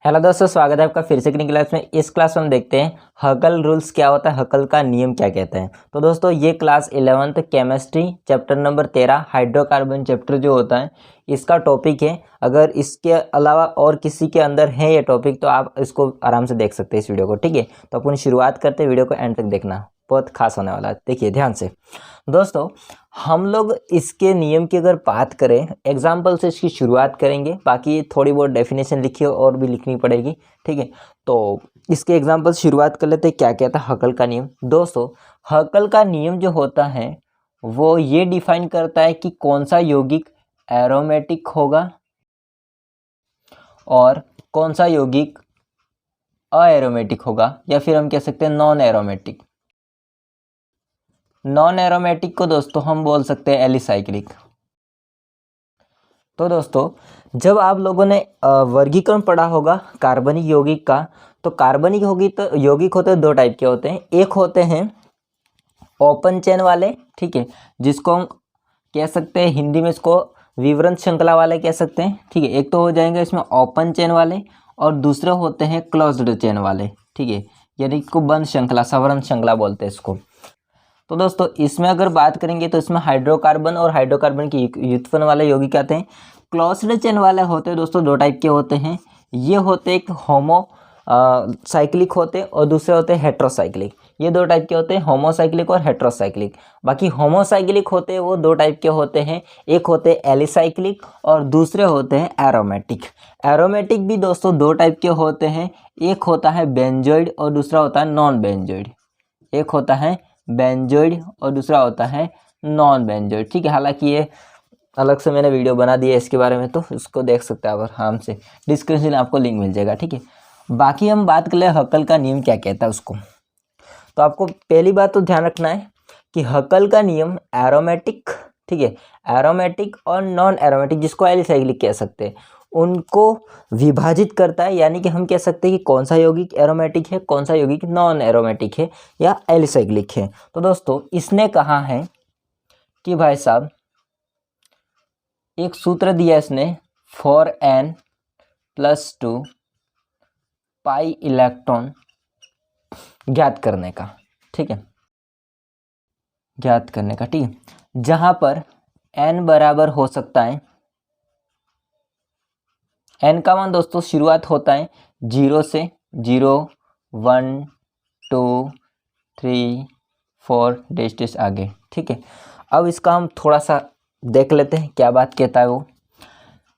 Hello दोस्तों, स्वागत है आपका फिर से की क्लास में। इस क्लास में हम देखते हैं हकल रूल्स क्या होता है, हकल का नियम क्या कहते हैं। तो दोस्तों ये class 11th chemistry chapter number 13 hydrocarbon chapter जो होता है इसका टॉपिक है। अगर इसके अलावा और किसी के अंदर है ये टॉपिक तो आप इसको आराम से देख सकते हैं इस वीडियो को, ठीक है। तो अपन शुरुआत करते हैं, वीडियो को एंड तक देखना, बहुत खास होने वाला है। देखिए ध्यान से दोस्तों, हम लोग इसके नियम की अगर बात करें एग्जाम्पल से इसकी शुरुआत करेंगे, बाकी थोड़ी बहुत डेफिनेशन लिखिए और भी लिखनी पड़ेगी, ठीक है। तो इसके एग्जाम्पल से शुरुआत कर लेते हैं। क्या कहता है हकल का नियम। दोस्तों हकल का नियम जो होता है वो ये डिफाइन करता है कि कौन सा यौगिक एरोमेटिक होगा और कौन सा यौगिक अएरोमेटिक होगा, या फिर हम कह सकते हैं नॉन एरोमेटिक। नॉन एरोमेटिक को दोस्तों हम बोल सकते हैं एलिसाइक्लिक। तो दोस्तों जब आप लोगों ने वर्गीकरण पढ़ा होगा कार्बनिक यौगिक का, तो कार्बनिक यौगिक होते हैं दो टाइप के होते हैं। एक होते हैं ओपन चेन वाले, ठीक है, जिसको हम कह सकते हैं हिंदी में इसको विवरण श्रृंखला वाले कह सकते हैं, ठीक है। एक तो हो जाएंगे इसमें ओपन चेन वाले और दूसरे होते हैं क्लोज्ड चेन वाले, ठीक है, यानी इसको बंद श्रृंखला, सवर्ण श्रृंखला बोलते हैं इसको। तो दोस्तों इसमें अगर बात करेंगे तो इसमें हाइड्रोकार्बन और हाइड्रोकार्बन की व्युत्पन्न वाले यौगिक आते हैं। क्लोज्ड चेन वाले होते हैं दोस्तों दो टाइप के होते हैं। ये होते एक होमो साइक्लिक होते हैं और दूसरे होते हैं हेट्रोसाइक्लिक। ये दो टाइप के होते हैं, होमोसाइक्लिक और हेट्रोसाइक्लिक। बाकी होमोसाइक्लिक होते हैं वो दो टाइप के होते हैं, एक होते हैं एलिसाइक्लिक और दूसरे होते हैं एरोमेटिक। एरोमेटिक भी दोस्तों दो टाइप के होते हैं, एक होता है बेंजोइड और दूसरा होता है नॉन बेंजोइड। एक होता है बेंजोइड और दूसरा होता है नॉन बेंजोइड, ठीक है। हालांकि ये अलग से मैंने वीडियो बना दिया है इसके बारे में, तो उसको देख सकते हैं आप आराम से, डिस्क्रिप्शन में आपको लिंक मिल जाएगा, ठीक है। बाकी हम बात कर ले हकल का नियम क्या कहता है उसको। तो आपको पहली बात तो ध्यान रखना है कि हकल का नियम एरोमेटिक, ठीक है, एरोमेटिक और नॉन एरोमेटिक जिसको एलिसाइक्लिक कह सकते हैं उनको विभाजित करता है। यानी कि हम कह सकते हैं कि कौन सा यौगिक एरोमेटिक है, कौन सा यौगिक नॉन एरोमेटिक है या एलिसाइक्लिक है। तो दोस्तों इसने कहा है कि भाई साहब एक सूत्र दिया इसने फॉर n+2 पाई इलेक्ट्रॉन ज्ञात करने का, ठीक है, ज्ञात करने का, ठीक है, जहां पर n बराबर हो सकता है, n का मान दोस्तों शुरुआत होता है 0 से, 0 1 2 3 4 डैश आगे, ठीक है। अब इसका हम थोड़ा सा देख लेते हैं क्या बात कहता है वो।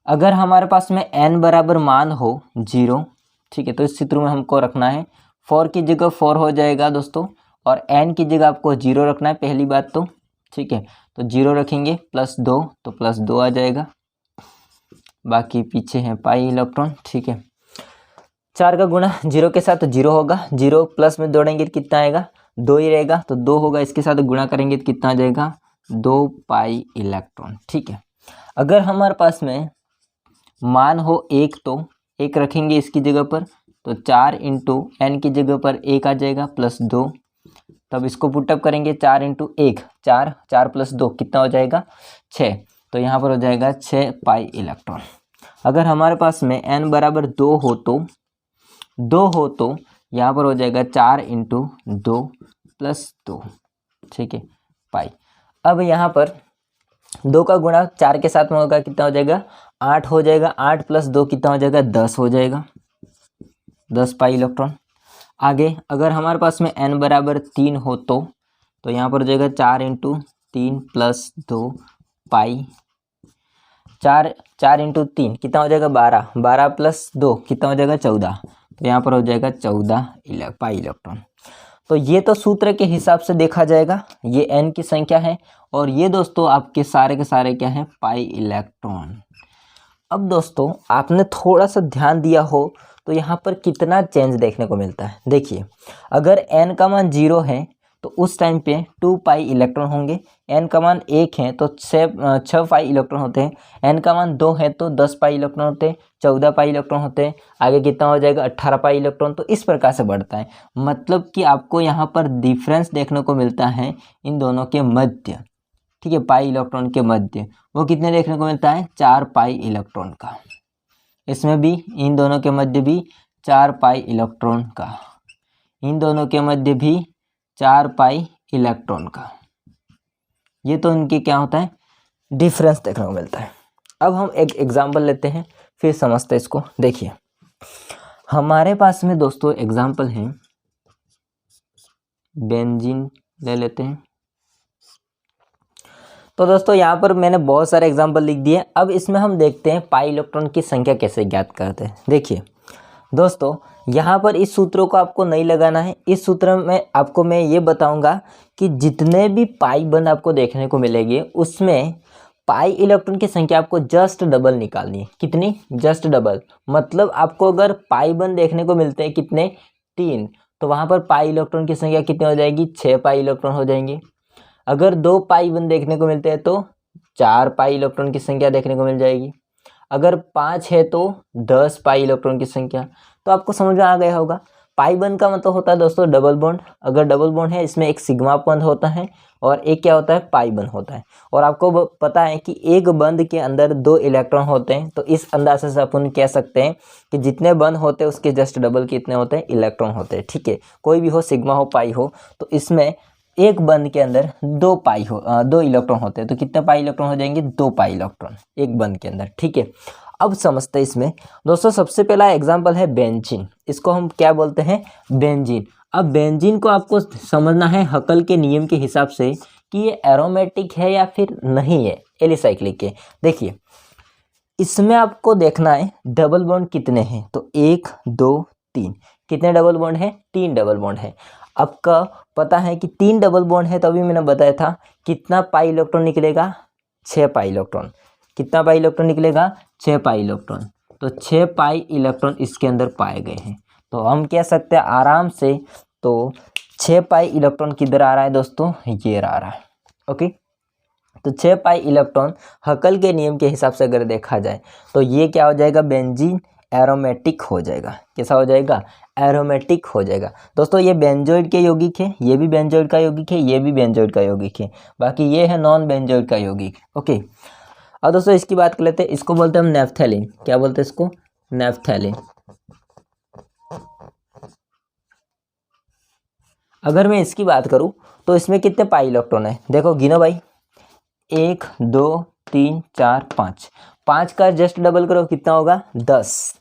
अगर हमारे पास में n बराबर मान हो 0, ठीक है, तो इस चित्र में हमको रखना है 4 की जगह 4 हो जाएगा दोस्तों, और n की जगह आपको 0 रखना है पहली बात तो, ठीक है। तो 0 रखेंगे +2 तो +2 आ जाएगा, बाकी पीछे है पाई इलेक्ट्रॉन, ठीक है। 4 का गुणा 0 के साथ तो 0 होगा, 0 प्लस में जोड़ेंगे तो कितना आएगा, 2 ही रहेगा, तो 2 होगा, इसके साथ गुणा करेंगे तो कितना आ जाएगा 2 पाई इलेक्ट्रॉन, ठीक है। अगर हमारे पास में मान हो 1 तो 1 रखेंगे इसकी जगह पर, तो 4 इंटू n की जगह पर 1 आ जाएगा +2, तब इसको पुटअप करेंगे 4 इंटू 1 4, 4 + 2 कितना हो जाएगा 6, तो यहाँ पर हो जाएगा 6 पाई इलेक्ट्रॉन। अगर हमारे पास में n बराबर 2 हो तो यहाँ पर हो जाएगा 4 इंटू 2 + 2, ठीक है, पाई। अब यहाँ पर 2 का गुणा 4 के साथ में होगा, कितना हो जाएगा 8 हो जाएगा, 8 + 2 कितना हो जाएगा 10 हो जाएगा, 10 पाई इलेक्ट्रॉन। आगे अगर हमारे पास में n बराबर 3 हो तो यहाँ पर हो जाएगा 4 इंटू 3 + 2 पाई, 4 इंटू 3 कितना हो जाएगा 12, 12 + 2 कितना हो जाएगा 14, तो यहाँ पर हो जाएगा 14 पाई इलेक्ट्रॉन। तो ये तो सूत्र के हिसाब से देखा जाएगा, ये n की संख्या है और ये दोस्तों आपके सारे के सारे क्या हैं पाई इलेक्ट्रॉन। अब दोस्तों आपने थोड़ा सा ध्यान दिया हो तो यहाँ पर कितना चेंज देखने को मिलता है। देखिए अगर n का मान 0 है तो उस टाइम पे 2 पाई इलेक्ट्रॉन होंगे, n का मान 1 है तो 6 पाई इलेक्ट्रॉन होते हैं, n का मान 2 है तो 10 पाई इलेक्ट्रॉन होते हैं, 14 पाई इलेक्ट्रॉन होते हैं, आगे कितना हो जाएगा 18 पाई इलेक्ट्रॉन। तो इस प्रकार से बढ़ता है, मतलब कि आपको यहाँ पर डिफरेंस देखने को मिलता है इन दोनों के मध्य, ठीक है, पाई इलेक्ट्रॉन के मध्य वो कितने देखने को मिलता है 4 पाई इलेक्ट्रॉन का। इसमें भी इन दोनों के मध्य भी 4 पाई इलेक्ट्रॉन का, इन दोनों के मध्य भी 4 पाई इलेक्ट्रॉन का। ये तो इनके क्या होता है, डिफरेंस देखने को मिलता है। अब हम एक एग्जाम्पल लेते हैं, फिर समझते हैं इसको। देखिए हमारे पास में दोस्तों एग्जाम्पल है, बेंजीन ले लेते हैं। तो दोस्तों यहाँ पर मैंने बहुत सारे एग्जाम्पल लिख दिए। अब इसमें हम देखते हैं पाई इलेक्ट्रॉन की संख्या कैसे ज्ञात करते हैं। देखिए दोस्तों यहाँ पर इस सूत्रों को आपको नहीं लगाना है। इस सूत्र में आपको मैं ये बताऊंगा कि जितने भी पाई बंद आपको देखने को मिलेंगे उसमें पाई इलेक्ट्रॉन की संख्या आपको जस्ट डबल निकालनी है। कितनी? Just double. मतलब आपको अगर पाई बंद देखने को मिलते हैं कितने? 3, तो वहाँ पर पाई इलेक्ट्रॉन की संख्या कितनी हो जाएगी? 6 पाई इलेक्ट्रॉन हो जाएंगे। अगर 2 पाई बंद देखने को मिलते हैं तो 4 पाई इलेक्ट्रॉन की संख्या देखने को मिल जाएगी। अगर 5 है तो 10 पाई इलेक्ट्रॉन की संख्या। तो आपको समझ में आ गया होगा। पाई बंद का मतलब होता है दोस्तों डबल बॉन्ड। अगर डबल बॉन्ड है इसमें एक सिग्मा बंद होता है और एक क्या होता है? पाई बंद होता है। और आपको पता है कि एक बंद के अंदर 2 इलेक्ट्रॉन होते हैं। तो इस अंदाजे से अपन कह सकते हैं कि जितने बंद होते हैं उसके जस्ट डबल कितने होते हैं? इलेक्ट्रॉन होते हैं। ठीक है, कोई भी हो, सिग्मा हो, पाई हो, तो इसमें एक बंद के अंदर 2 इलेक्ट्रॉन होते हैं। तो कितने पाई इलेक्ट्रॉन हो जाएंगे? 2 पाई इलेक्ट्रॉन एक बंद के अंदर। ठीक है, अब समझते हैं इसमें। दोस्तों सबसे पहला एग्जांपल है बेंजीन। इसको हम क्या बोलते हैं? बेंजीन। अब बेंजीन को आपको समझना है हकल के नियम के हिसाब से कि ये एरोमेटिक है या फिर नहीं है, एलिसाइक्लिक है। देखिए इसमें आपको देखना है डबल बॉन्ड कितने हैं। तो 1 2 3, कितने डबल बॉन्ड है? 3 डबल बॉन्ड है। आपका पता है कि 3 डबल बॉन्ड है, तो अभी मैंने बताया था कितना पाई इलेक्ट्रॉन निकलेगा? 6 पाई इलेक्ट्रॉन। कितना पाई इलेक्ट्रॉन निकलेगा? 6 पाई इलेक्ट्रॉन। तो 6 पाई इलेक्ट्रॉन इसके अंदर पाए गए हैं। तो हम कह सकते हैं आराम से, तो 6 पाई इलेक्ट्रॉन किधर आ रहा है दोस्तों? ये आ रहा है। ओके, तो 6 पाई इलेक्ट्रॉन हकल के नियम के हिसाब से अगर देखा जाए तो ये क्या हो जाएगा? बेंजीन एरोमेटिक हो जाएगा। कैसा हो जाएगा? एरोमेटिक हो जाएगा। दोस्तों ये बेंजोइड के यौगिक है, ये भी बेंजोइड का यौगिक है, ये भी बेंजोइड का यौगिक है, बाकी ये है नॉन बेंजोइड का यौगिक। ओके, और दोस्तों इसकी बात कर लेते हैं। इसको बोलते हैं हम नेफ्थैलीन। क्या बोलते हैं इसको? नेफ्थैलीन। अगर मैं इसकी बात करूं तो इसमें कितने पाई इलेक्ट्रॉन है? देखो गिनो भाई, 1 2 3 4 5, 5 का जस्ट डबल करो, कितना होगा? 10।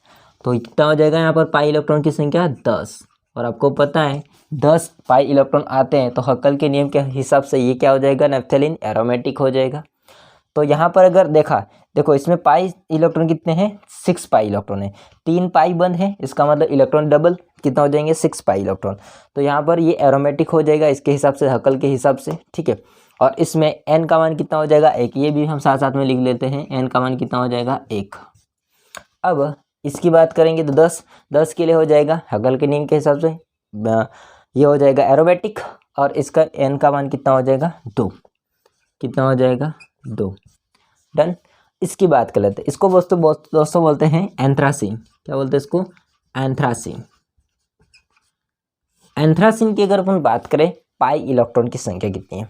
तो कितना हो जाएगा यहाँ पर पाई इलेक्ट्रॉन की संख्या? 10। और आपको पता है 10 पाई इलेक्ट्रॉन आते हैं तो हकल के नियम के हिसाब से ये क्या हो जाएगा? नेफ्थैलीन एरोमेटिक हो जाएगा। तो यहाँ पर अगर देखो इसमें पाई इलेक्ट्रॉन कितने हैं? 6 पाई इलेक्ट्रॉन है। 3 पाई बंद है, इसका मतलब इलेक्ट्रॉन डबल, कितना हो जाएंगे? 6 पाई इलेक्ट्रॉन। तो यहाँ पर ये एरोमेटिक हो जाएगा इसके हिसाब से, हकल के हिसाब से। ठीक है, और इसमें n का मान कितना हो जाएगा? 1। ये भी हम साथ साथ में लिख लेते हैं, n का मान कितना हो जाएगा? 1। अब इसकी बात करेंगे तो 10 के लिए हो जाएगा हकल के नियम के हिसाब से, ये हो जाएगा एरोमेटिक। और इसका n का मान कितना हो जाएगा? 2। कितना हो जाएगा? 2। डन। इसकी बात कर लेते हैं। इसको दोस्तों बोलते हैं एंथ्रासीन। क्या बोलते हैं इसको? एंथ्रासीन। एंथ्रासीन की अगर अपन बात करें पाई इलेक्ट्रॉन की संख्या कितनी है?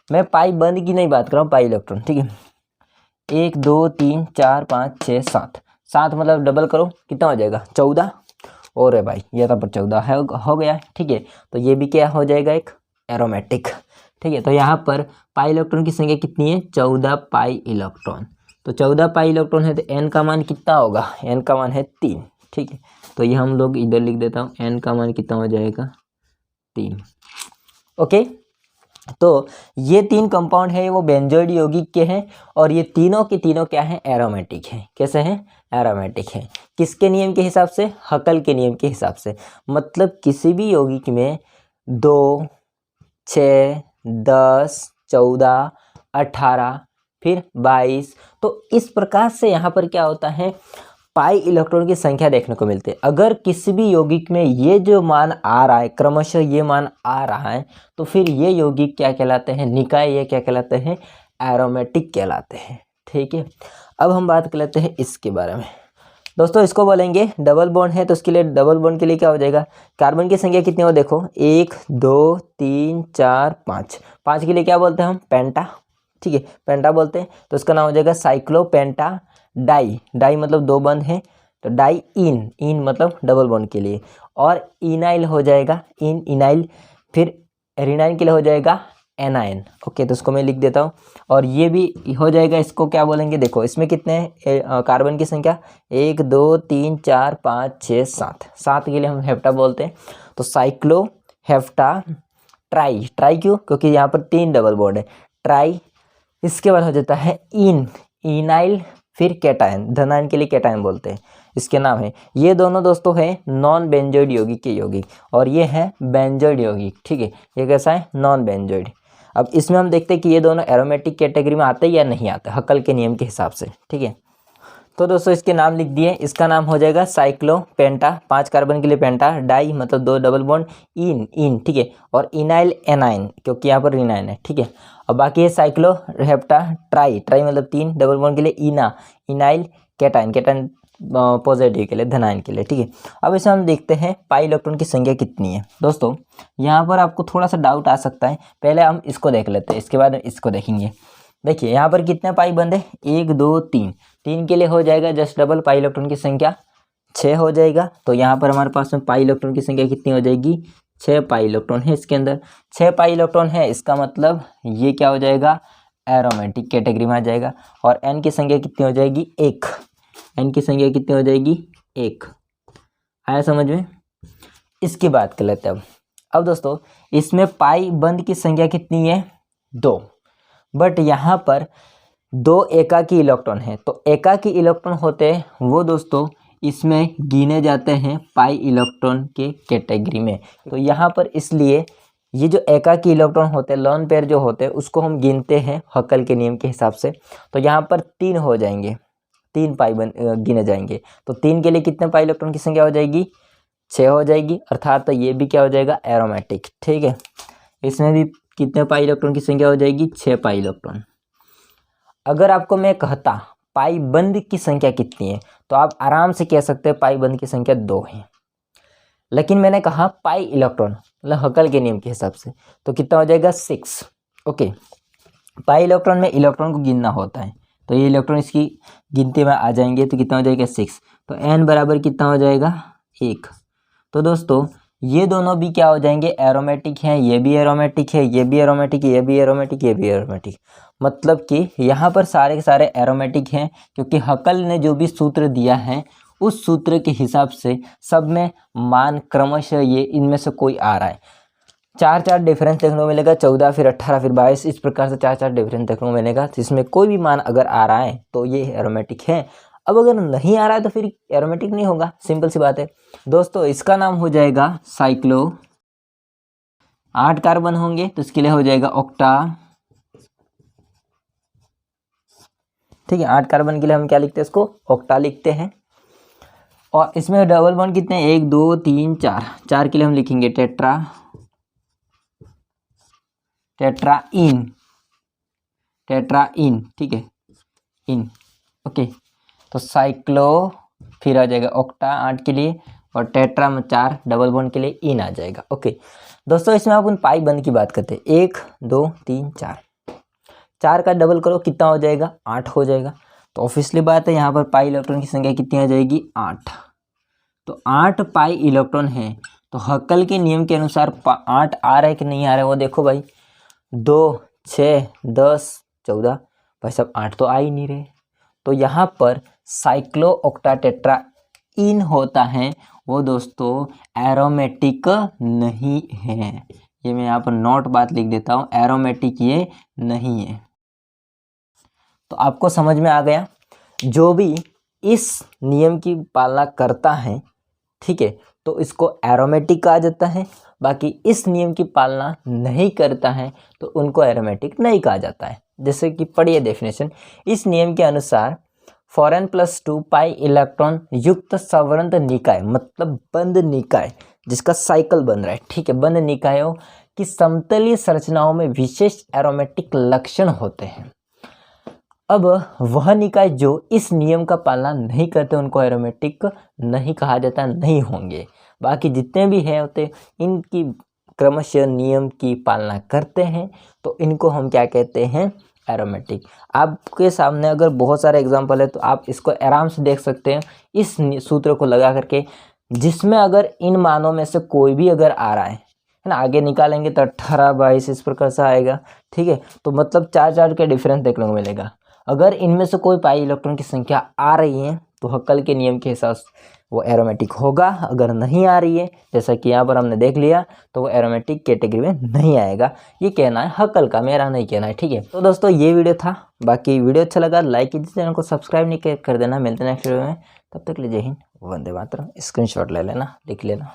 मैं पाई बंद की नहीं बात कर रहा हूँ, पाई इलेक्ट्रॉन। ठीक है, 1 2 3 4 5 6 7, 7 मतलब डबल करो, कितना हो जाएगा? 14। और है भाई ये तो 14 है, हो गया। ठीक है, तो ये भी क्या हो जाएगा? एक एरोमेटिक। ठीक है, तो यहाँ पर पाई इलेक्ट्रॉन की संख्या कितनी है? 14 पाई इलेक्ट्रॉन। तो 14 पाई इलेक्ट्रॉन है तो n का मान कितना होगा? n का मान है 3। ठीक है, तो ये हम लोग इधर लिख देता हूँ, n का मान कितना हो जाएगा? 3। ओके, तो ये 3 कंपाउंड है वो बेंजोइड यौगिक के हैं और ये तीनों के तीनों क्या हैं? एरोमेटिक हैं। कैसे हैं? एरोमेटिक हैं। किसके नियम के हिसाब से? हकल के नियम के हिसाब से। मतलब किसी भी यौगिक में 2 6 10 14 18 फिर 22, तो इस प्रकार से यहाँ पर क्या होता है? पाई इलेक्ट्रॉन की संख्या देखने को मिलती है। अगर किसी भी यौगिक में ये जो मान आ रहा है, क्रमशः ये मान आ रहा है, तो फिर ये यौगिक क्या कहलाते हैं? निकाय। ये क्या कहलाते हैं? एरोमेटिक कहलाते हैं। ठीक है, अब हम बात कर लेते हैं इसके बारे में। दोस्तों इसको बोलेंगे डबल बॉन्ड है, तो उसके लिए डबल बॉन्ड के लिए क्या हो जाएगा? कार्बन की संख्या कितनी हो? देखो 1 2 3 4 5, 5 के लिए क्या बोलते हैं हम? पेंटा। ठीक है, पेंटा बोलते हैं। तो इसका नाम हो जाएगा साइक्लोपेंटा डाई। डाई मतलब 2 बंद है, तो डाई इन, इन मतलब डबल बॉन्ड के लिए, और इनाइल हो जाएगा इन इनाइल, फिर एरिनाइन के लिए हो जाएगा एनाइन। ओके, तो इसको मैं लिख देता हूँ, और ये भी हो जाएगा, इसको क्या बोलेंगे, देखो इसमें कितने हैं कार्बन की संख्या, 1 2 3 4 5 6 7, 7 के लिए हम हेप्टा बोलते हैं। तो साइक्लो हेप्टा ट्राई, ट्राई क्यों, क्योंकि यहाँ पर 3 डबल बॉन्ड है, ट्राई। इसके बाद हो जाता है इन इनाइल, फिर कैटायन, धनायन के लिए कैटायन बोलते हैं, इसके नाम है। ये दोनों दोस्तों है नॉन बेंजोइड यौगिक के यौगिक, और ये है बेंजोइड यौगिक। ठीक है, ये कैसा है, नॉन बेंजोइड। अब इसमें हम देखते हैं कि ये दोनों एरोमेटिक कैटेगरी में आते हैं या नहीं आते, हक्कल के नियम के हिसाब से। ठीक है, तो दोस्तों इसके नाम लिख दिए। इसका नाम हो जाएगा साइक्लो पेंटा, 5 कार्बन के लिए पेंटा, डाई मतलब 2 डबल बॉन्ड, इन इन, ठीक है, और इनाइल एनाइन, क्योंकि यहाँ पर रिनाइन है। ठीक है, और बाकी है साइक्लो हेप्टा ट्राई, ट्राई मतलब 3 डबल बॉन्ड के लिए, इना इनाइल कैटाइन, कैटाइन पॉजिटिव के लिए, धनायन के लिए। ठीक है, अब इसमें हम देखते हैं पाई इलेक्ट्रॉन की संख्या कितनी है। दोस्तों यहाँ पर आपको थोड़ा सा डाउट आ सकता है, पहले हम इसको देख लेते हैं, इसके बाद इसको देखेंगे। देखिए यहाँ पर कितने पाई बंद है, 1 2 3, 3 के लिए हो जाएगा जस्ट डबल, पाई इलेक्ट्रॉन की संख्या 6 हो जाएगा। तो यहाँ पर हमारे पास में पाई इलेक्ट्रॉन की संख्या कितनी हो जाएगी, 6 पाई इलेक्ट्रॉन है इसके अंदर, 6 पाई इलेक्ट्रॉन है, इसका मतलब ये क्या हो जाएगा, एरोमेटिक कैटेगरी में आ जाएगा। और एन की संख्या कितनी हो जाएगी, 1, एन की संख्या कितनी हो जाएगी, 1। आया समझ में। इसकी बात कर लेते हैं अब दोस्तों इसमें पाई बंद की संख्या कितनी है, 2, बट यहाँ पर 2 एकाकी इलेक्ट्रॉन है। तो एकाकी इलेक्ट्रॉन होते हैं वो दोस्तों इसमें गिने जाते हैं पाई इलेक्ट्रॉन के कैटेगरी में। तो यहाँ पर इसलिए ये जो एकाकी इलेक्ट्रॉन होते हैं, लोन पेयर जो होते हैं, उसको हम गिनते हैं हक्कल के नियम के हिसाब से। तो यहाँ पर 3 हो जाएंगे, 3 पाई गिने जाएंगे। तो 3 के लिए कितने पाई इलेक्ट्रॉन की संख्या हो जाएगी, 6 हो जाएगी, अर्थात तो ये भी क्या हो जाएगा, एरोमेटिक। ठीक है, इसमें भी कितने पाई इलेक्ट्रॉन की संख्या हो जाएगी, 6 पाई इलेक्ट्रॉन। अगर आपको मैं कहता पाई बंद की संख्या कितनी है, तो आप आराम से कह सकते हैं पाई बंद की संख्या 2 है। लेकिन मैंने कहा पाई इलेक्ट्रॉन मतलब हक्कल के नियम के हिसाब से, तो कितना हो जाएगा, 6। ओके, पाई इलेक्ट्रॉन में इलेक्ट्रॉन को गिनना होता है, तो ये इलेक्ट्रॉन इसकी गिनती में आ जाएंगे, तो कितना हो जाएगा, 6। तो एन बराबर कितना हो जाएगा, 1। तो दोस्तों ये दोनों भी क्या हो जाएंगे, एरोमेटिक हैं, ये भी एरोमेटिक है, ये भी एरोमेटिक, ये भी एरोमेटिक, ये भी एरोमेटिक। मतलब कि यहाँ पर सारे के सारे एरोमेटिक हैं, क्योंकि हक्कल ने जो भी सूत्र दिया है उस सूत्र के हिसाब से सब में मान क्रमशः ये इनमें से कोई आ रहा है। 4 डिफरेंस देखने को मिलेगा, 14 फिर 18 फिर 22, इस प्रकार से 4 डिफरेंस देखने को मिलेगा, जिसमें कोई भी मान अगर आ रहा है तो ये एरोमेटिक है। अब अगर नहीं आ रहा है तो फिर एरोमेटिक नहीं होगा, सिंपल सी बात है दोस्तों। इसका नाम हो जाएगा साइक्लो, 8 कार्बन होंगे तो इसके लिए हो जाएगा ऑक्टा। ठीक है, 8 कार्बन के लिए हम क्या लिखते हैं, इसको ऑक्टा लिखते हैं। और इसमें डबल बॉन्ड कितने हैं, 1 2 3 4, 4 के लिए हम लिखेंगे टेट्रा, टेट्राइन, टेट्राइन। ठीक है, इन। ओके, तो साइक्लो फिर आ जाएगा ऑक्टा 8 के लिए, और टेट्रा में 4 डबल बॉन्ड के लिए इन आ जाएगा। ओके दोस्तों, इसमें अपन पाई बंद की बात करते हैं, 1 2 3 4, 4 का डबल करो कितना हो जाएगा, 8 हो जाएगा। तो ऑब्वियसली बात है यहाँ पर पाई इलेक्ट्रॉन की संख्या कितनी आ जाएगी, 8। तो 8 पाई इलेक्ट्रॉन है, तो हक्कल के नियम के अनुसार 8 आ रहा है कि नहीं आ रहा है वो देखो भाई, 2 6 10 14, भाई साहब 8 तो आ ही नहीं रहे। तो यहाँ पर साइक्लो ऑक्टा टेट्रा इन होता है वो दोस्तों एरोमेटिक नहीं है। ये मैं यहाँ पर नोट बात लिख देता हूँ, एरोमेटिक ये नहीं है। तो आपको समझ में आ गया, जो भी इस नियम की पालना करता है, ठीक है, तो इसको एरोमेटिक कहा जाता है। बाकी इस नियम की पालना नहीं करता है तो उनको एरोमेटिक नहीं कहा जाता है। जैसे कि पढ़िए डेफिनेशन, इस नियम के अनुसार फॉर n + 2 पाई इलेक्ट्रॉन युक्त सवर्ण निकाय, मतलब बंद निकाय जिसका साइकिल बन रहा है, ठीक है, बंद निकायों की समतलीय संरचनाओं में विशेष एरोमेटिक लक्षण होते हैं। अब वह निकाय जो इस नियम का पालना नहीं करते उनको एरोमेटिक नहीं कहा जाता, नहीं होंगे। बाकी जितने भी है होते इनकी क्रमशः नियम की पालना करते हैं, तो इनको हम क्या कहते हैं, एरोमेटिक। आपके सामने अगर बहुत सारे एग्जांपल है तो आप इसको आराम से देख सकते हैं इस सूत्र को लगा करके, जिसमें अगर इन मानों में से कोई भी अगर आ रहा है ना, आगे निकालेंगे तो 18, 22 इस प्रकार से आएगा। ठीक है, तो मतलब 4 के डिफरेंस देखने को मिलेगा। अगर इनमें से कोई पाई इलेक्ट्रॉन की संख्या आ रही है तो हक्कल के नियम के हिसाब से वो एरोमेटिक होगा। अगर नहीं आ रही है, जैसा कि यहाँ पर हमने देख लिया, तो वो एरोमेटिक कैटेगरी में नहीं आएगा। ये कहना है हक्कल का, मेरा नहीं कहना है। ठीक है, तो दोस्तों ये वीडियो था। बाकी वीडियो अच्छा लगा लाइक कीजिए, चैनल को सब्सक्राइब नहीं कर देना। मिलते हैं नेक्स्ट वीडियो में, तब तक के लिए जय हिंद, वंदे मातरम। स्क्रीनशॉट ले लेना, लिख लेना।